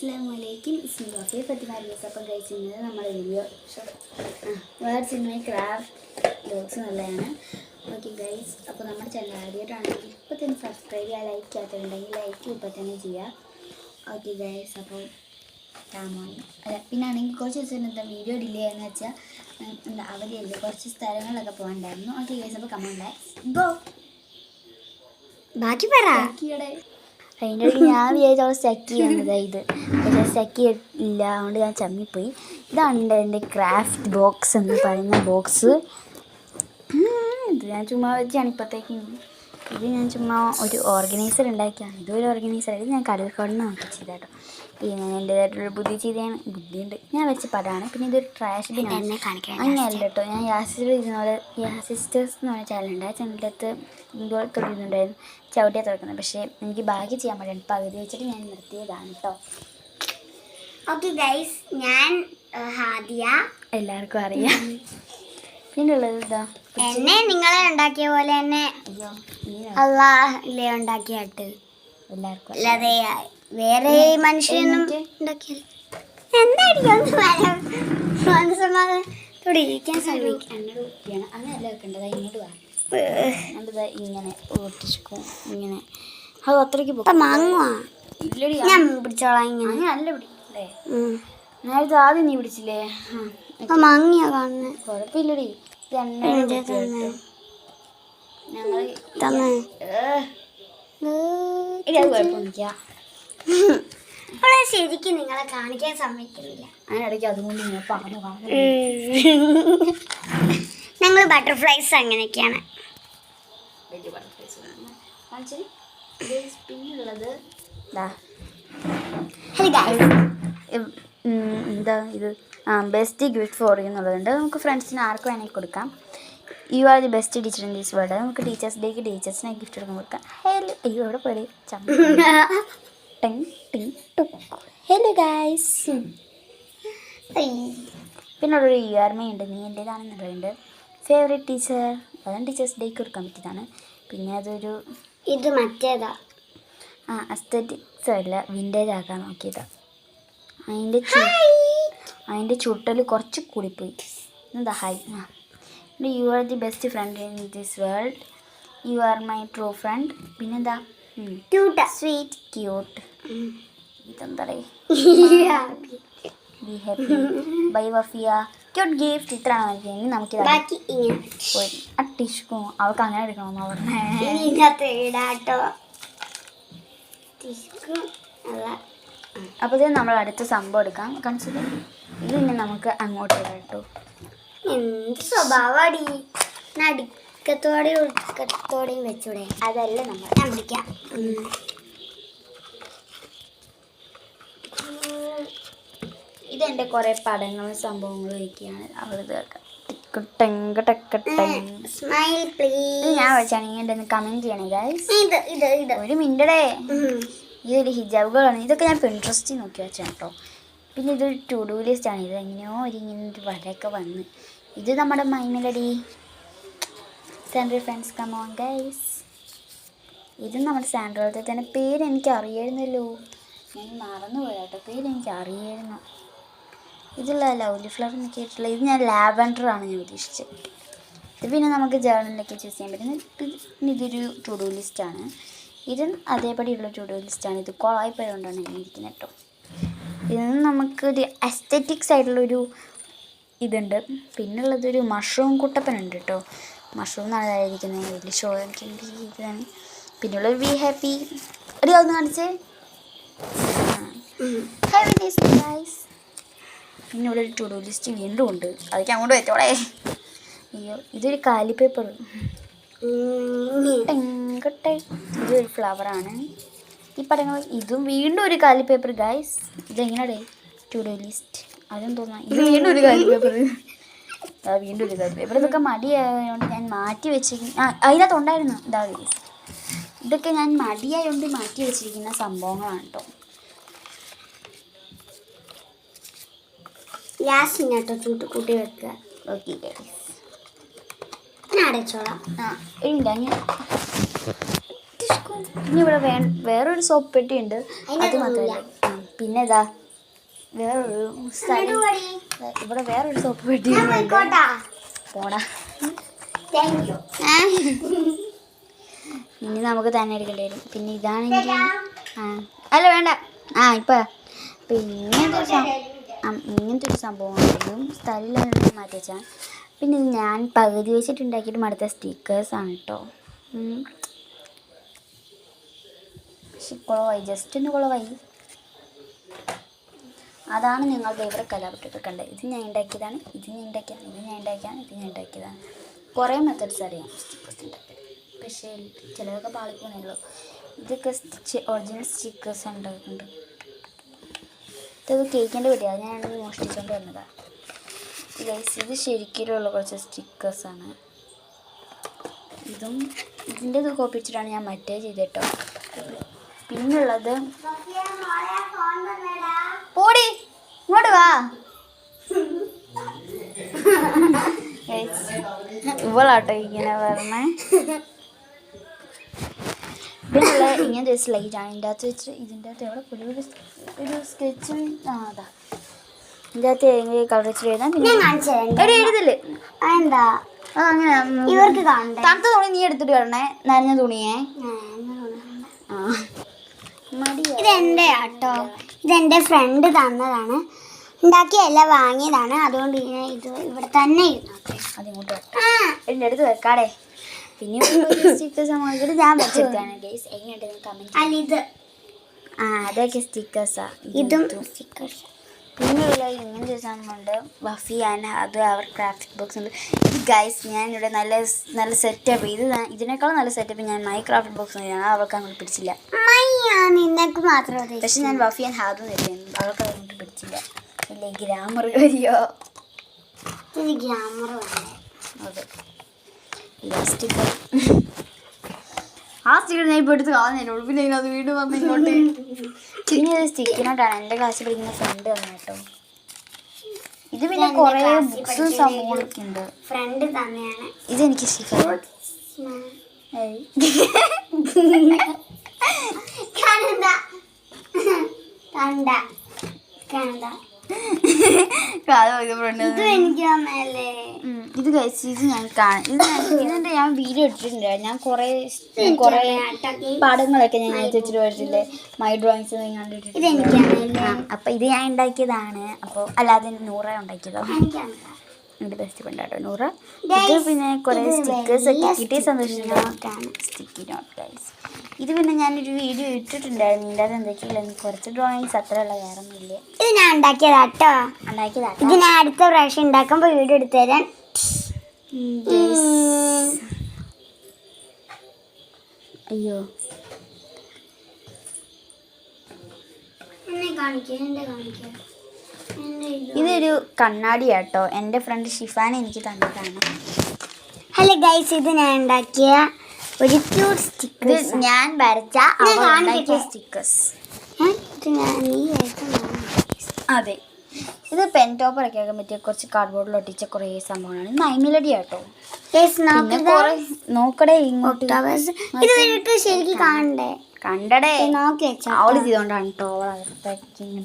അസ്സലാമലൈക്കും ഇസ്മിലോഫി ഫത്തിമാരിയസ്. അപ്പം കഴിച്ചിരുന്നത് നമ്മുടെ വീഡിയോ വേറെ സിനിമ ക്രാഫ്റ്റ് ബോക്സ് നല്ലതാണ്. ഓക്കെ ഗൈസ്, അപ്പോൾ നമ്മുടെ ചാനൽ ആദ്യമായിട്ടാണെങ്കിൽ ഇപ്പോൾ തന്നെ സബ്സ്ക്രൈബ് ചെയ്യുക, ലൈക്ക് ചെയ്യാത്തുണ്ടെങ്കിൽ ലൈക്ക് ഇപ്പോൾ തന്നെ ചെയ്യുക. ഓക്കെ ഗൈസ്, അപ്പോൾ പിന്നെ ആണെങ്കിൽ കുറച്ച് ദിവസം എന്താ വീഡിയോ ഡിലേ ആയെന്ന് വെച്ചാൽ എന്താ അവധിയല്ലേ, കുറച്ച് സ്ഥലങ്ങളിലൊക്കെ പോകണ്ടായിരുന്നു. ഓക്കെ ഗൈസ്, അപ്പോൾ കമോൺ ഗോ ബാക്കി പറ. അതിൻ്റെ ഇടയ്ക്ക് ഞാൻ വിചാരിച്ചോളം സ്റ്റക്ക് ചെയ്യുന്നത് ഇത്, പക്ഷേ സ്റ്റക്ക് ഇല്ല, അതുകൊണ്ട് ഞാൻ ചമ്മിപ്പോയി. ഇതാണ് എൻ്റെ ക്രാഫ്റ്റ് ബോക്സ് എന്ന് പറയുന്ന ബോക്സ്. ഇത് ഞാൻ ചുമ്മാ വെച്ചാണ് ഇപ്പോഴത്തേക്കും. ഇത് ഞാൻ ചുമ്മാ ഒരു ഓർഗനൈസർ ഉണ്ടാക്കിയാണ്. ഇതൊരു ഓർഗനൈസർ, ഇത് ഞാൻ കടൽക്കോടിൽ നിന്ന് നോക്കി ചെയ്താട്ടോ. ഇത് ഞാൻ എൻ്റേതായിട്ടുള്ള ബുദ്ധിയുണ്ട്, ഞാൻ വെച്ച പടമാണ്. പിന്നെ ഇതൊരു ട്രാഷ് ബിൻ അങ്ങനെയല്ല കേട്ടോ. ഞാൻ സിസ്റ്റേഴ്സ് എന്ന് പറഞ്ഞ ചാനലുണ്ട്. ആ ചാനലിനകത്ത് ഇതുപോലെ തൊടുന്നുണ്ടായിരുന്നു, ചവിട്ടിയാണ് തുറക്കുന്നത്. പക്ഷേ എനിക്ക് ഭാഗ്യം ചെയ്യാൻ പറ്റില്ല, പകുതി വെച്ചിട്ട് ഞാൻ നിർത്തിയതാണ് കേട്ടോ. ഓക്കെ ഗൈസ്, ഞാൻ ഹാദിയ, എല്ലാവർക്കും അറിയാം. പിന്നെ ഉള്ളത് ഇതാ, എന്നെ നിങ്ങളെ ഉണ്ടാക്കിയ പോലെ തന്നെ അല്ലാഹ് ഉണ്ടാക്കിയാട്ട് എല്ലാവർക്കും അല്ലാതെ വേറെ മനുഷ്യനും ഉണ്ടാക്കിയാൽ എന്തായിരിക്കും ശ്രമിക്കണം. അങ്ങനെയല്ല വെക്കേണ്ടത്, ഇങ്ങോട്ട് വാ. എന്നിട്ട് ഇങ്ങനെ ഓട്ടിക്കും, ഇങ്ങനെ അത് അത്രയ്ക്ക് മാങ്ങുവാ ഞാൻ പിടിച്ചോളാം. ഇങ്ങനെ നല്ല പിടിക്കല്ലേ, നേരത്തെ ആദ്യം നീ പിടിച്ചില്ലേ? മാങ്ങിയാ കാണുന്നത്, കുഴപ്പമില്ലടി. ഞങ്ങൾ ശരിക്കും നിങ്ങളെ കാണിക്കാൻ സമ്മതിക്കുന്നില്ല. അതിനിടയ്ക്ക് അതുകൊണ്ട് ഞാൻ പറഞ്ഞു ഞങ്ങൾ ബട്ടർഫ്ലൈസ് അങ്ങനെയൊക്കെയാണ്. വലിയ ബട്ടർഫ്ലൈസ് പിന്നുള്ളത് എന്താ ഇത്, ബെസ്റ്റ് ഗിഫ്റ്റ് ഫോർ യു എന്നുള്ളതുണ്ട്. നമുക്ക് ഫ്രണ്ട്സിന് ആർക്ക് വേണമെങ്കിൽ കൊടുക്കാം. U are the best teacher in these world. നമുക്ക് ടീച്ചേഴ്സ് ഡേക്ക് ടീച്ചേഴ്സിനെ ഗിഫ്റ്റ് എടുക്കാൻ കൊടുക്കാം. ഹലോ, അയ്യോ എവിടെ പോയി ഹലോ ഗൈസ്. പിന്നെ ഒരു യു ആർ മൈ ഉണ്ട്, നീ എൻ്റേതാണെന്നുള്ളതുണ്ട്. ഫേവറേറ്റ് ടീച്ചർ, അതും ടീച്ചേഴ്സ് ഡേക്ക് കൊടുക്കാൻ പറ്റിയതാണ്. പിന്നെ അതൊരു ഇത് മറ്റേതാ, അസ്തറ്റിക്സ് അല്ല, വിൻറ്റേജ് ആക്കാൻ നോക്കിയതാണ്. അതിൻ്റെ ചുട്ടൽ കുറച്ച് കൂടിപ്പോയി. എന്താ hi. You are the best friend in this world. You are my true friend. പിന്നെന്താ, ക്യൂട്ട്, സ്വീറ്റ്, ക്യൂട്ട്. ഇതെന്താ be happy, bye Wafiya, cute gift. ഇത്രയാണ് ഇനി നമുക്ക് ടിഷ്കും അവൾക്ക് അങ്ങനെ എടുക്കണമെന്ന് പറഞ്ഞേ. അപ്പോൾ ഇത് നമ്മൾ അടുത്ത സംഭവം എടുക്കാം. കാണിച്ചത് ഇത് പിന്നെ നമുക്ക് അങ്ങോട്ട് ഇടാം കേട്ടോ. എന്ത് സ്വഭാവടി, നടുക്കത്തോടെയും വെച്ചൂടെ? അതല്ല നമ്മൾ, ഞാൻ പിടിക്കാം. ഇതെൻ്റെ കുറേ പടങ്ങളും സംഭവങ്ങളും ഒക്കെയാണ്. അവളിത് സ്മൈൽ പ്ലീസ്. ഞാൻ വെച്ചാണ് ഇങ്ങനെ കമൻറ്റ് ചെയ്യണേ ഗൈസ്. ഇത് ഒരു മിനിറ്റേ. ഇതൊരു ഹിജാബുകളാണ്. ഇതൊക്കെ ഞാൻ പിൻട്രസ്റ്റിൽ നോക്കി വെച്ചാണ് കേട്ടോ. പിന്നെ ഇതൊരു ടു ഡു ലിസ്റ്റാണ്. ഇത് എങ്ങനെയോ ഇങ്ങനെ ഒരു വരയൊക്കെ വന്ന്. ഇത് നമ്മുടെ മൈമിലടി സാൻഡ്രി ഫ്രണ്ട്സ് കമോൺ ഗൈസ്. ഇത് നമ്മുടെ സാൻഡ്രോളത്തെ തന്നെ. പേര് എനിക്ക് അറിയായിരുന്നല്ലോ, ഞാൻ മറന്നുപോയി കേട്ടോ. പേര് എനിക്ക് അറിയായിരുന്നു. ഇതുള്ള ലവ്ലി ഫ്ലവർ എന്ന് കേട്ടിട്ടുള്ള. ഇത് ഞാൻ ലാവൻഡറാണ് ഞാൻ ഉദ്ദേശിച്ചത്. ഇത് പിന്നെ നമുക്ക് ജേർണലിലൊക്കെ ചൂസ് ചെയ്യാൻ പറ്റുന്നത്. പിന്നെ ഇതൊരു ടു ഡു ലിസ്റ്റാണ്. ഇതും അതേപടിയുള്ള ടു ഡു ലിസ്റ്റാണ്. ഇത് കുളമായിപ്പോയതുകൊണ്ടാണ് ഇങ്ങനെ ഇരിക്കുന്നത് കേട്ടോ. ഇതിന് നമുക്ക് ഒരു അസ്തെറ്റിക്സ് ആയിട്ടുള്ളൊരു ഇതുണ്ട്. പിന്നുള്ളതൊരു മഷ്റൂം കുട്ടപ്പനുണ്ട് കേട്ടോ. മഷ്റൂം എന്നാണ് അതായിരിക്കുന്നത്. വലിയ ഷോ എനിക്ക് ഇതാണ്. പിന്നുള്ളൊരു ബി ഹാപ്പി. ഒരു ഒന്ന് കാണിച്ചേ. Happy days guys. പിന്നെ ഇവിടെ ഒരു ടു ഡു ലിസ്റ്റ് വീണ്ടും ഉണ്ട്. അതൊക്കെ അങ്ങോട്ട് വെച്ചോളേ. അയ്യോ, ഇതൊരു കാലി പേപ്പർ. ഇതൊരു ഫ്ലവറാണ്. ഈ പടങ്ങൾ ഇതും വീണ്ടും ഒരു കാലി പേപ്പർ ഗൈസ്. ഇതെങ്ങനെയാണ് ടു ഡു ലിസ്റ്റ് അതും തോന്നാം. ഇത് വീണ്ടും ഒരു കാലി പേപ്പർ. വീണ്ടും ഒരു കാലി പേപ്പർ. ഇതൊക്കെ മടിയായതുകൊണ്ട് ഞാൻ മാറ്റി വെച്ചിരിക്കുന്നു. അതിനകത്തുണ്ടായിരുന്നു ഇതാ ഗൈസ്. ഇതൊക്കെ ഞാൻ മടിയായതുകൊണ്ട് മാറ്റി വെച്ചിരിക്കുന്ന സംഭവങ്ങളാണ് കേട്ടോ. കൂട്ടി വെക്കുക. ഓക്കെ ഗൈസ്, അടച്ചോളാം. ഇനി ഇവിടെ വേറൊരു സോപ്പ് പെട്ടി ഉണ്ട്. അത് മാത്രമല്ല പിന്നെ ഇതാ വേറൊരു സ്ഥലം, ഇവിടെ വേറൊരു സോപ്പ് പെട്ടി പോടാ. ഇനി നമുക്ക് തന്നെ എടുക്കേണ്ടി വരും. പിന്നെ ഇതാണെങ്കിൽ അല്ല വേണ്ട. ഇപ്പം പിന്നെ ഇങ്ങനത്തെ ഒരു സംഭവം സ്ഥലം മാറ്റി വെച്ചാൽ. പിന്നെ ഇത് ഞാൻ പകുതി വെച്ചിട്ട് ഉണ്ടാക്കിയിട്ട് മടുത്ത സ്റ്റിക്കേഴ്സാണ് കേട്ടോ. പക്ഷെ കുളമായി, ജസ്റ്റ് ഒന്ന് കുളമായി. അതാണ് നിങ്ങളുടെ ഇവിടെ കലാപത്തൊക്കെ കണ്ടത്. ഇത് ഞാൻ ഉണ്ടാക്കിയതാണ്, ഇത് ഞാൻ ഉണ്ടാക്കിയതാണ്, ഇത് ഞാൻ ഉണ്ടാക്കിയതാണ്, ഇത് ഞാൻ ഉണ്ടാക്കിയതാണ്. കുറേ മെത്തേഡ്സ് അറിയാം സ്റ്റിക്കേഴ്സ് ഉണ്ടാക്കാൻ. പക്ഷേ ചിലതൊക്കെ പാളിപ്പോണല്ലോ. ഇതൊക്കെ ഒറിജിനൽ സ്റ്റിക്കേഴ്സ് ഉണ്ടാക്കുന്നുണ്ട്. ഇതൊക്കെ കേക്കിൻ്റെ വീട്ടിൽ ഞാൻ മോഷ്ടിച്ചുകൊണ്ട് വന്നതാണ്. ഇത് ശരിക്കുള്ള കുറച്ച് സ്റ്റിക്കേഴ്സാണ്. ഇതിൻ്റെ ഇത് കോപ്പി വെച്ചിട്ടാണ് ഞാൻ മറ്റേ ചെയ്തിട്ടോ. പിന്നുള്ളത് പോടി ഇങ്ങോട്ട് വാ. ഇവളാട്ടോ ഇങ്ങനെ പറഞ്ഞേ. പിന്നുള്ള ഇങ്ങനത്തെ സ്ലൈറ്റാണ്. ഇതിൻ്റെ അകത്ത് വെച്ച് ഇതിൻ്റെ അകത്ത് എവിടെ ഒരു സ്കെച്ചും അതാ ഇതിൻ്റെ അകത്ത് ഏതെങ്കിലും കളർ വെച്ചിട്ട് എഴുതാം. പിന്നെ എഴുതല് എന്താ അതങ്ങനെ ഇവർക്ക് കാണണ്ടേ? തണുത്ത തുണി നീ എടുത്തിട്ട് വരണേ, നനഞ്ഞ തുണിയേ. ഇതെൻ്റെ ആട്ടോ, ഇതെൻ്റെ ഫ്രണ്ട് തന്നതാണ്. ഉണ്ടാക്കിയല്ല, വാങ്ങിയതാണ്. അതുകൊണ്ട് ഇത് ഇവിടെ തന്നെ ഇരുന്നോട്ടെ. അതിങ്ങോട്ട് എൻ്റെ അടുത്ത് വെക്കാടേ. പിന്നെ സ്റ്റിക്കേഴ്സ് നോക്കിയിട്ട് ഞാൻ വെച്ചെടുത്താണ് ഗൈസ്. എങ്ങനെയുണ്ട് കമൻറ്റ്. അല്ല ഇത് അതൊക്കെ സ്റ്റിക്കേഴ്സാ. ഇതും സ്റ്റിക്കേഴ്സ്. പിന്നെയുള്ള ഇങ്ങനത്തെ സാധനമുണ്ട്. വഫി ആൻഡ് അത് അവർ ക്രാഫ്റ്റ് ബോക്സ് ഉണ്ട്. ഇത് ഗൈസ് ഞാനിവിടെ നല്ല സെറ്റപ്പ് ഇതിനേക്കാളും നല്ല സെറ്റപ്പ് ഞാൻ മൈ ക്രാഫ്റ്റ് ബോക്സ് അവൾക്ക് അങ്ങോട്ട് പിടിച്ചില്ല. നിനക്ക് മാത്രം. പക്ഷെ ഞാൻ വഫി ആൻഡ് ഹാദും തരുന്നു, അവൾക്ക് അങ്ങോട്ട് പിടിച്ചില്ല. ഇല്ലേ ഗ്രാമർ വരിയോ? ഗ്രാമർ അതെ. സ്റ്റിക്കർ ആ സ്റ്റിക്കർ ഞാൻ ഇപ്പോൾ എടുത്ത് കാണുന്നതിനോട് പിന്നെ അത് വീണ്ടും വന്ന് ഇങ്ങോട്ട്. പിന്നെ ഇത് സ്റ്റിക്കിനോട്ടാണ് എൻ്റെ ക്ലാസ്സിൽ പഠിക്കുന്ന ഫ്രണ്ട് തന്നെ കേട്ടോ. ഇത് പിന്നെ കുറേ ബുക്സും സംഭവങ്ങളൊക്കെ ഉണ്ട്. ഫ്രണ്ട് തന്നെയാണ്. ഇതെനിക്ക് ഇഷ്ടപ്പെട്ടു. ഇത് കഴിച്ച് ഇത് ഞാൻ ഇതിൻ്റെ ഞാൻ വീഡിയോ ഇട്ടിട്ടുണ്ട്. ഞാൻ കുറേ പടങ്ങളൊക്കെ ഞാൻ വെച്ചിട്ട് പഠിച്ചില്ലേ, മൈ ഡ്രോയിങ്സ് കണ്ടിട്ടുണ്ട്. അപ്പം ഇത് ഞാൻ ഉണ്ടാക്കിയതാണ്. അപ്പോൾ അല്ലാതെ നൂറ ഉണ്ടാക്കിയതോ എൻ്റെ ബെസ്റ്റ് ഫ്രണ്ട് ആട്ടോ നൂറ. ഇത് പിന്നെ കുറേ സ്റ്റിക്കേഴ്സ് ഒക്കെ കിട്ടിയ സന്തോഷിക്കാണ്. Sticky note guys. ഇത് പിന്നെ ഞാനൊരു വീഡിയോ ഇട്ടിട്ടുണ്ടായിരുന്നു. ഇതിൻ്റെ അത് എന്തൊക്കെയില്ല, കുറച്ച് ഡ്രോയിങ്സ് അത്രയുള്ള വേറൊന്നുമില്ല. ഇത് ഞാൻ ഉണ്ടാക്കിയതാട്ടോ. ഇത് ഞാൻ അടുത്ത പ്രാവശ്യം ഉണ്ടാക്കുമ്പോൾ വീഡിയോ എടുത്തു തരാൻ. അയ്യോ ഇതൊരു കണ്ണാടിയാട്ടോ. എൻ്റെ ഫ്രണ്ട് ഷിഫാൻ എനിക്ക് തന്നതാണ്. ഹലോ ഗൈസ്, ഇത് ഞാൻ ഉണ്ടാക്കിയ ഒരു ക്യൂട്ട് സ്റ്റിക്കേഴ്സ്. ഞാൻ വരച്ച സ്റ്റിക്കേഴ്സ്. അതെ, ഇത് പെൻ ടോപ്പർ ഒക്കെ ആക്കാൻ പറ്റിയ കുറച്ച് കാർഡ്ബോർഡിൽ ഒട്ടിച്ച കുറേ സംഭവങ്ങളാണ്. മൈമിലടി ആട്ടോ. നോക്കടേ ഇങ്ങോട്ട്. ഇത് ശരിക്കും കാണണ്ടേ? കണ്ടടേ നോക്കി വെച്ചോ. അവള് ചെയ്തോണ്ടാണ് കേട്ടോ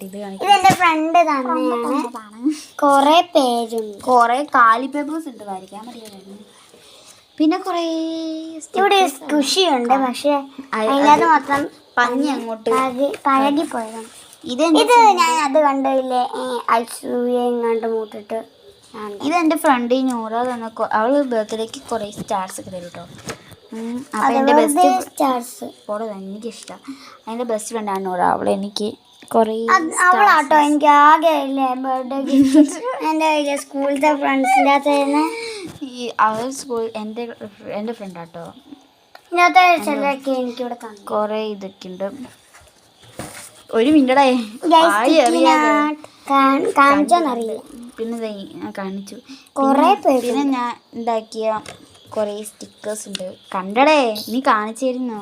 ഇത് എന്റെ ഫ്രണ്ട് തന്നെയാണ്. കൊറേ പേജുണ്ട്, കൊറേ കാലി പേപ്പേഴ്സ് ഉണ്ട് വരയ്ക്കാൻ പറ്റില്ല. പിന്നെ കൊറേ ഇവിടെ കൃഷിയുണ്ട്, പക്ഷെ അതിനകത്ത് മൊത്തം പഞ്ഞി അങ്ങോട്ട് പഴകിപ്പോയതാണ്. ഇത് ഞാൻ അത് കണ്ടില്ലേ, അൽസൂയ എങ്ങാണ്ട് മൂത്തിട്ട്. ഇതെന്റെ ഫ്രണ്ട് നൂറ തന്നെ. അവള് ബർത്ത്ഡേക്ക് കൊറേ സ്റ്റാർസ് ഒക്കെ തരും കേട്ടോ. അപ്പൊ എന്റെ ബെസ്റ്റ് സ്റ്റാർസ് എനിക്കിഷ്ടം. അതിന്റെ ബെസ്റ്റ് ഫ്രണ്ട് ആണ് നൂറ. അവളെനിക്ക് കൊറേ അവളാട്ടോ എനിക്ക് ആകെ ഇല്ലേ ബർത്ത്ഡേ ഗിഫ്റ്റ്. എൻ്റെ സ്കൂളിലത്തെ ഫ്രണ്ട്സിൻ്റെ അകത്ത് അവൾ സ്കൂൾ എൻ്റെ ഫ്രണ്ട് ആട്ടോ. ഇതിനകത്ത് ചിലരൊക്കെ എനിക്കിവിടെ കൊറേ ഇതൊക്കെ ഉണ്ട്. ഒരു മിനിറ്റടേ കാണിച്ചാന്നറിയില്ല. പിന്നെ കാണിച്ചു കൊറേ. പിന്നെ ഞാൻ ഉണ്ടാക്കിയ കൊറേ സ്റ്റിക്കേഴ്സ് ഉണ്ട്. കണ്ടടേ നീ കാണിച്ചു തരുന്നോ?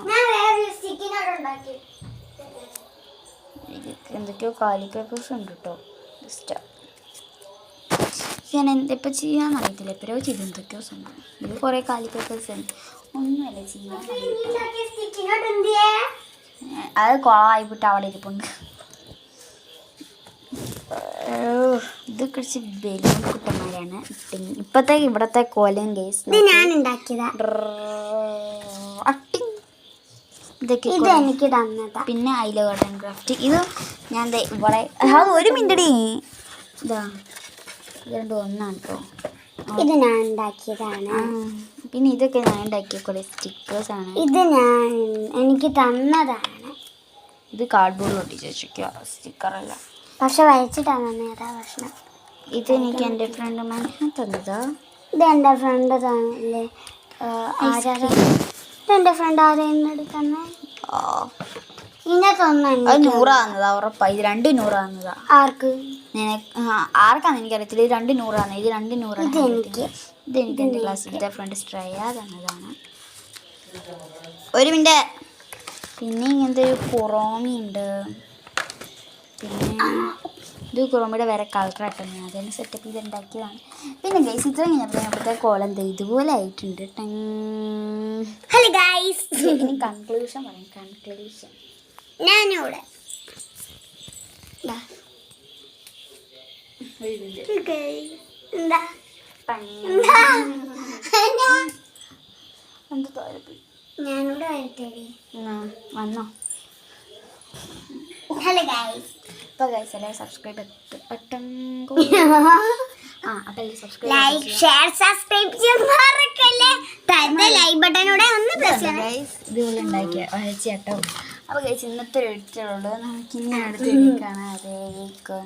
എന്തൊക്കെയോ കാലി പേപ്പേഴ്സ് ഉണ്ട് കേട്ടോ. ജസ്റ്റ് ഞാൻ എന്തിപ്പോൾ ചെയ്യാന്ന് അറിയത്തില്ല. എപ്പോഴോ ചെയ്തു എന്തൊക്കെയോ സംഭവം. ഇത് കുറേ കാലി പേപ്പേഴ്സ് ഉണ്ട്. ഒന്നുമല്ല ചെയ്യാൻ. അത് കുളമായിപ്പിട്ട് അവിടെ ഇരിപ്പുണ്ട്. ഇത് കുറച്ച് ബലൂൺ കുട്ടന്മാരാണ്. ഇപ്പോഴത്തെ ഇവിടത്തെ കോലം കേസ് ഇത് ഞാൻ ഉണ്ടാക്കിയതാ. ഇതൊക്കെ ഇത് എനിക്ക് തന്നതാ. പിന്നെ I love art and craft. ഇത് ഞാൻ ഇവിടെ ഒരു മിനിറ്റടി ഇതാ ഇത് രണ്ടും ഒന്നാണ് കേട്ടോ. ഇത് ഞാൻ ഉണ്ടാക്കിയതാണ്. പിന്നെ ഇതൊക്കെ ഞാൻ ഉണ്ടാക്കിയ കുറേ സ്റ്റിക്കേഴ്സാണ്. ഇത് എനിക്ക് തന്നതാണ്. ഇത് കാർഡ്ബോർഡ് ഒട്ടിച്ച് വെച്ചിരിക്കുക, സ്റ്റിക്കറല്ല. പക്ഷെ വരച്ചിട്ടാണ് തന്നതാ പ്രശ്നം. ഇത് എനിക്ക് എൻ്റെ ഫ്രണ്ട് മൻഹ തന്നതാ. ഇത് എൻ്റെ ഫ്രണ്ട് തന്നില്ലേ. ഇതെൻ്റെ ഫ്രണ്ട് ആരെയും തന്നെ ഇങ്ങനത്തൊന്നും അത് 100 തന്നതാ ഉറപ്പാണ്. ഇത് 2 100 തന്നതാ. ആർക്ക്? ആർക്കാന്ന് എനിക്കറിയത്തില്ല. ഇത് 2 100 ആണ്. ഇത് 2 100 ഇത് എനിക്ക് എൻ്റെ ക്ലാസ്സിലത്തെ ഫ്രണ്ട് ശ്രേയ തന്നതാണ്. ഒരു മിനിറ്റ്. പിന്നെ ഇങ്ങനത്തെ ഒരു കുറോമിയുണ്ട്. പിന്നെ ഇത് കുറോമിയുടെ വേറെ കളറായിട്ടാണ് ഞാൻ അതിന് സെറ്റപ്പ് ചെയ്ത് ഉണ്ടാക്കിയതാണ്. പിന്നെ ഗൈസ് ഇത്ര കഴിഞ്ഞപ്പോൾ അവിടുത്തെ കോളം ഇതുപോലെ ആയിട്ടുണ്ട്. ഹലോ ഗൈസ്, ഇനി കൺക്ലൂഷൻ പറയാം. കൺക്ലൂഷൻ ഞാനിവിടെ ഞാനിവിടെ വരട്ടേടി വന്നോ. Hello guys. ഇപ്പോൾ ഗൈസ് എല്ലാവരും subscribe button like share subscribe ചെയ്യാൻ മറക്കല്ലേ. ലൈക്ക് ബട്ടനോടെ ഒന്ന് പ്രസ് ചെയ്യണം ഗൈസ്. ഇതുപോലെ ഉണ്ടാക്കിയ വരച്ച കേട്ടോ. അപ്പോൾ ഗൈസ് ഇന്നത്തെ ഒരു എഡിറ്റുള്ളൂ. നമുക്ക് ഇനി അടുത്ത എഡിറ്റ് കാണാം. അതേക്ക്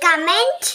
കമന്റ്